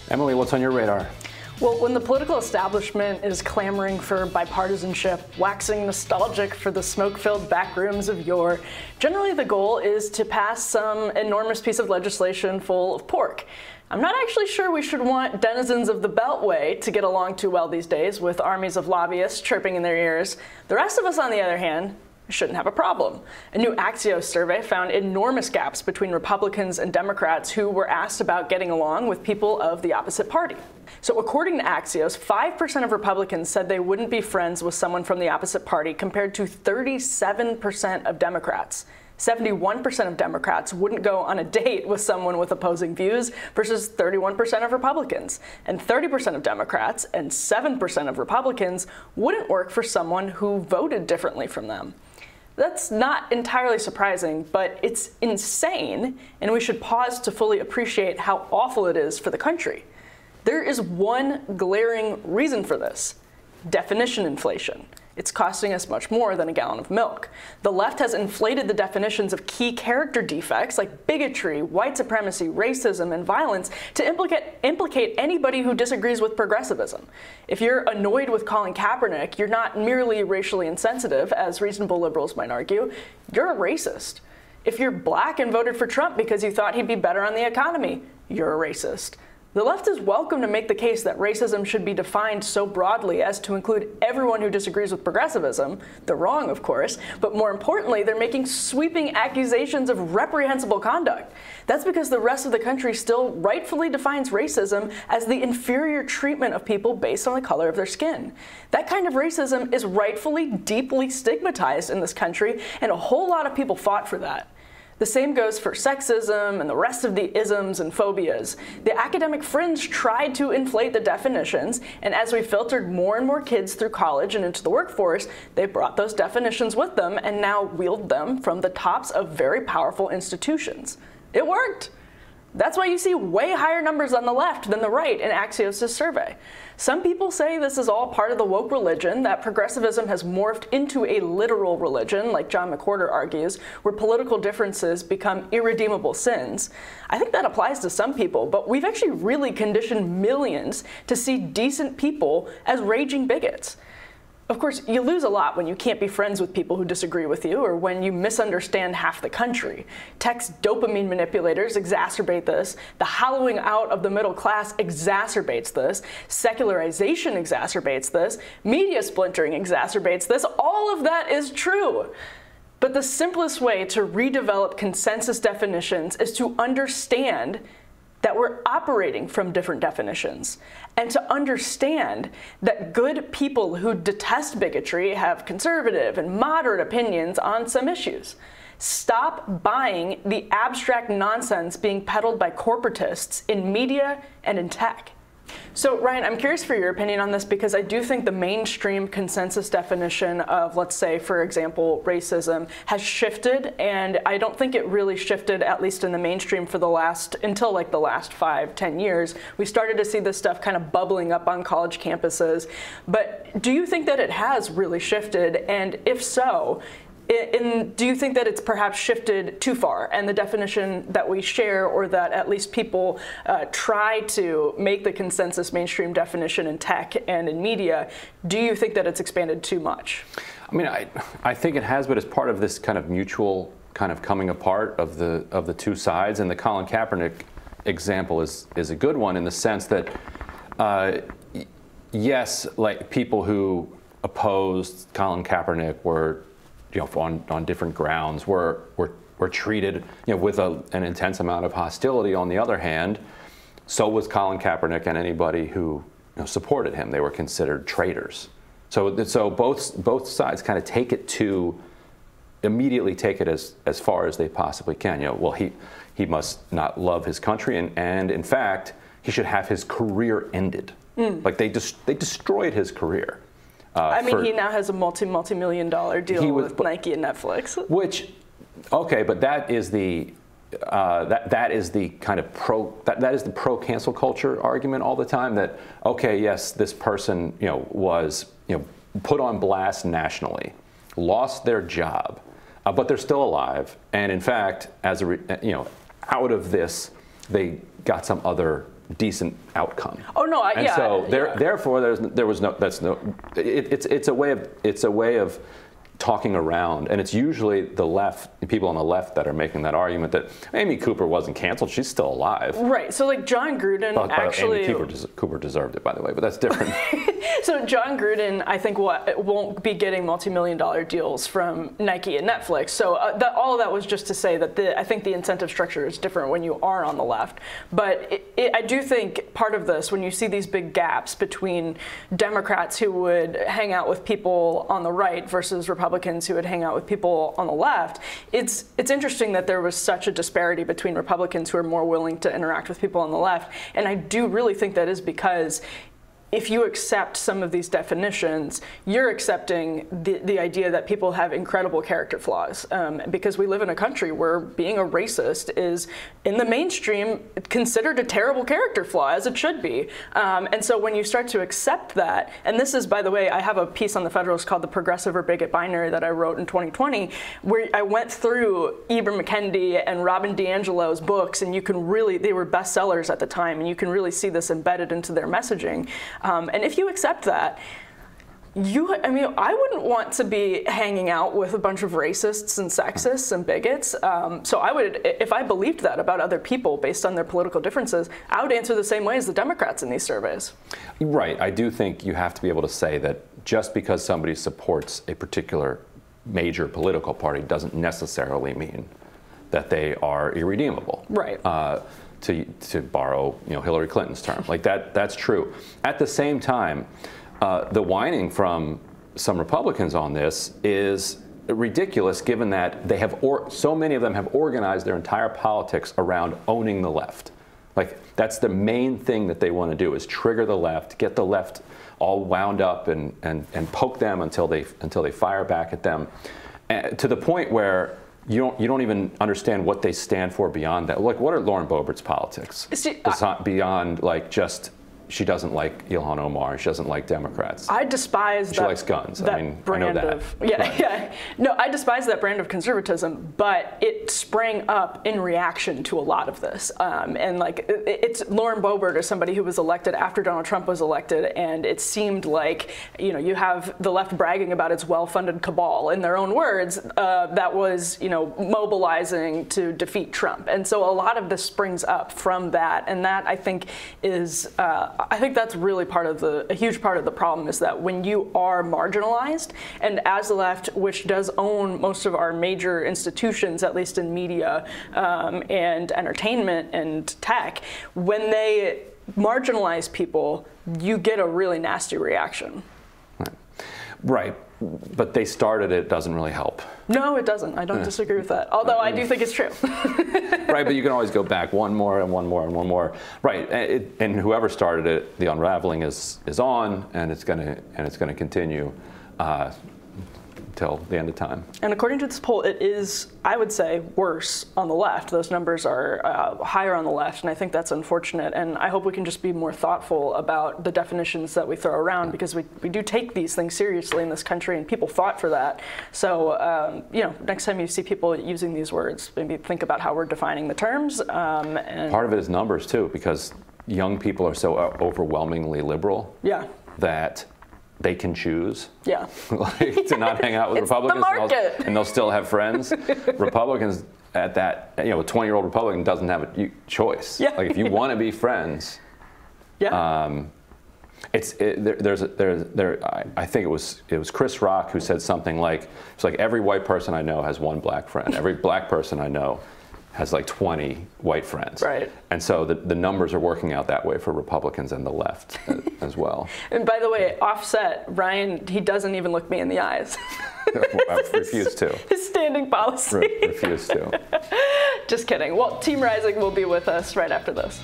Emily, what's on your radar? Well, when the political establishment is clamoring for bipartisanship, waxing nostalgic for the smoke-filled back rooms of yore, generally the goal is to pass some enormous piece of legislation full of pork. I'm not actually sure we should want denizens of the Beltway to get along too well these days with armies of lobbyists chirping in their ears. The rest of us, on the other hand, shouldn't have a problem. A new Axios survey found enormous gaps between Republicans and Democrats who were asked about getting along with people of the opposite party. So according to Axios, 5% of Republicans said they wouldn't be friends with someone from the opposite party compared to 37% of Democrats. 71% of Democrats wouldn't go on a date with someone with opposing views versus 31% of Republicans. And 30% of Democrats and 7% of Republicans wouldn't work for someone who voted differently from them. That's not entirely surprising, but it's insane, and we should pause to fully appreciate how awful it is for the country. There is one glaring reason for this: definition inflation. It's costing us much more than a gallon of milk. The left has inflated the definitions of key character defects like bigotry, white supremacy, racism, and violence to implicate anybody who disagrees with progressivism. If you're annoyed with Colin Kaepernick, you're not merely racially insensitive, as reasonable liberals might argue, you're a racist. If you're black and voted for Trump because you thought he'd be better on the economy, you're a racist. The left is welcome to make the case that racism should be defined so broadly as to include everyone who disagrees with progressivism. They're wrong, of course, but more importantly, they're making sweeping accusations of reprehensible conduct. That's because the rest of the country still rightfully defines racism as the inferior treatment of people based on the color of their skin. That kind of racism is rightfully deeply stigmatized in this country, and a whole lot of people fought for that. The same goes for sexism and the rest of the isms and phobias. The academic fringe tried to inflate the definitions, and as we filtered more and more kids through college and into the workforce, they brought those definitions with them and now wield them from the tops of very powerful institutions. It worked! That's why you see way higher numbers on the left than the right in Axios' survey. Some people say this is all part of the woke religion, that progressivism has morphed into a literal religion, like John McWhorter argues, where political differences become irredeemable sins. I think that applies to some people, but we've actually really conditioned millions to see decent people as raging bigots. Of course, you lose a lot when you can't be friends with people who disagree with you, or when you misunderstand half the country. Text dopamine manipulators exacerbate this. The hollowing out of the middle class exacerbates this. Secularization exacerbates this. Media splintering exacerbates this. All of that is true. But the simplest way to redevelop consensus definitions is to understand that we're operating from different definitions, and to understand that good people who detest bigotry have conservative and moderate opinions on some issues. Stop buying the abstract nonsense being peddled by corporatists in media and in tech. So Ryan, I'm curious for your opinion on this, because I do think the mainstream consensus definition of, let's say, for example, racism has shifted, and I don't think it really shifted, at least in the mainstream, for until like the last 5-10 years. We started to see this stuff kind of bubbling up on college campuses. But do you think that it has really shifted? And if so, do you think that it's perhaps shifted too far, and the definition that we share, or that at least people try to make the consensus mainstream definition in tech and in media, do you think that it's expanded too much? I mean, I think it has, but as part of this kind of mutual kind of coming apart of the two sides. And the Colin Kaepernick example is a good one in the sense that, yes, like people who opposed Colin Kaepernick were, on different grounds, were treated, with an intense amount of hostility. On the other hand, so was Colin Kaepernick and anybody who supported him. They were considered traitors. So both sides kind of immediately take it as far as they possibly can. Well, he must not love his country, and in fact, he should have his career ended. Like they destroyed his career. He now has a multi-million-dollar deal with Nike and Netflix. Which, okay, but that is the kind of pro cancel culture argument all the time. That, okay, yes, this person was put on blast nationally, lost their job, but they're still alive, and in fact, out of this, they got some other decent outcome. Oh no, and so therefore it's a way of talking around, and it's usually the left, people on the left, that are making that argument that Amy Cooper wasn't canceled; she's still alive. Right. So like John Gruden actually, Amy Cooper deserved it, by the way, but that's different. So John Gruden, I think, won't be getting multi-million-dollar deals from Nike and Netflix. So all of that was just to say that I think the incentive structure is different when you are on the left. But I do think part of this, when you see these big gaps between Democrats who would hang out with people on the right versus Republicans who would hang out with people on the left, it's interesting that there was such a disparity between Republicans who are more willing to interact with people on the left. And I do really think that is because if you accept some of these definitions, you're accepting the idea that people have incredible character flaws, because we live in a country where being a racist is, in the mainstream, considered a terrible character flaw, as it should be. And so when you start to accept that, and this is, by the way, I have a piece on the Federalist called The Progressive or Bigot Binary that I wrote in 2020, where I went through Ibram Kendi and Robin DiAngelo's books, and you can really, they were bestsellers at the time, and you can really see this embedded into their messaging. And if you accept that, I wouldn't want to be hanging out with a bunch of racists and sexists and bigots. So I would, if I believed that about other people based on their political differences, I would answer the same way as the Democrats in these surveys. Right. I do think you have to be able to say that just because somebody supports a particular major political party doesn't necessarily mean that they are irredeemable. Right. To borrow, Hillary Clinton's term, like that's true. At the same time, the whining from some Republicans on this is ridiculous, given that they have, so many of them have organized their entire politics around owning the left. Like that's the main thing that they want to do, is trigger the left, get the left all wound up and poke them until they fire back at them, to the point where you don't even understand what they stand for beyond that. Like, what are Lauren Boebert's politics? Beyond like just, she doesn't like Ilhan Omar, she doesn't like Democrats. I despise she likes guns. I know that. No, I despise that brand of conservatism, but it sprang up in reaction to a lot of this. And like, it's Lauren Boebert is somebody who was elected after Donald Trump was elected, and it seemed like, you have the left bragging about its well-funded cabal, in their own words, that was, mobilizing to defeat Trump. And so a lot of this springs up from that, and that I think is, I think that's really a huge part of the problem, is that when you are marginalized, and as the left, which does own most of our major institutions, at least in media and entertainment and tech, when they marginalize people, you get a really nasty reaction. Right. But they started it, doesn't really help. No, it doesn't. I don't disagree with that. Although I do think it's true. Right, but you can always go back one more and one more and one more. Right, and whoever started it, the unraveling is on, and it's going to continue till the end of time. And according to this poll, it is, I would say, worse on the left. Those numbers are higher on the left, and I think that's unfortunate. And I hope we can just be more thoughtful about the definitions that we throw around, because we do take these things seriously in this country, and people fought for that. So, next time you see people using these words, maybe think about how we're defining the terms. And part of it is numbers, too, because young people are so overwhelmingly liberal that they can choose to not hang out with Republicans, and they'll still have friends. Republicans at that, a 20-year-old Republican doesn't have a choice. Like, if you want to be friends, I think it was Chris Rock who said something like, it's like every white person I know has one black friend. Every black person I know has like 20 white friends. Right. And so the numbers are working out that way for Republicans and the left as well. And by the way, offset, Ryan, he doesn't even look me in the eyes. I refuse to. His standing policy. Refuse to. Just kidding. Well, Team Rising will be with us right after this.